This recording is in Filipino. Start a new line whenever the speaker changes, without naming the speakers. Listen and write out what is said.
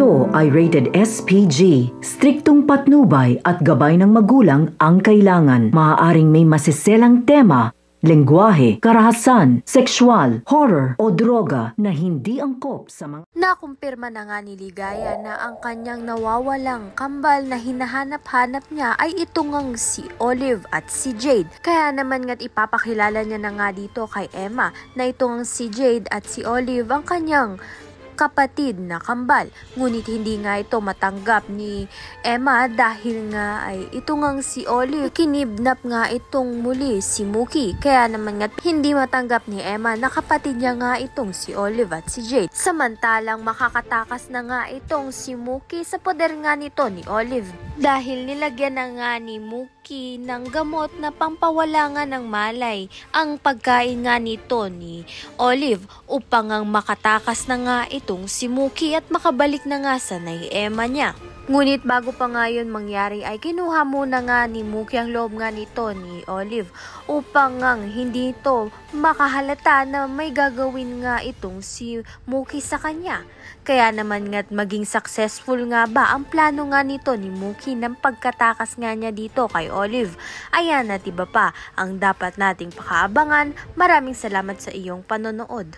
Ito ay rated SPG. Striktong patnubay at gabay ng magulang ang kailangan. Maaaring may masiselang tema, lengguwahe, karahasan, sexual, horror o droga na hindi angkop sa mga...
Nakumpirma na nga ni Ligaya na ang kanyang nawawalang kambal na hinahanap-hanap niya ay ito ngang si Olive at si Jade. Kaya naman nga't ipapakilala niya na nga dito kay Emma na ito ngang si Jade at si Olive ang kanyang kapatid na kambal. Ngunit hindi nga ito matanggap ni Emma dahil nga ay ito ngang si Olive kinidnap nga itong muli si Mookie. Kaya naman nga hindi matanggap ni Emma na kapatid niya nga itong si Olive at si Jade. Samantalang makakatakas na nga itong si Mookie sa poder nga nito ni Olive dahil nilagyan na nga ni Mookie ng gamot na pampawala nga ng malay ang pagkain nga nito ni Olive upang ang makatakas na nga itong si Mookie at makabalik na nga sa Emma niya. Ngunit bago pa nga yun mangyari ay kinuha muna nga ni Mookie ang loob nga nito ni Olive upang nga hindi ito makahalata na may gagawin nga itong si Mookie sa kanya. Kaya naman nga't maging successful nga ba ang plano nga nito ni Mookie ng pagkatakas nga niya dito kay Olive. Ayan at iba pa ang dapat nating pakaabangan. Maraming salamat sa iyong panonood.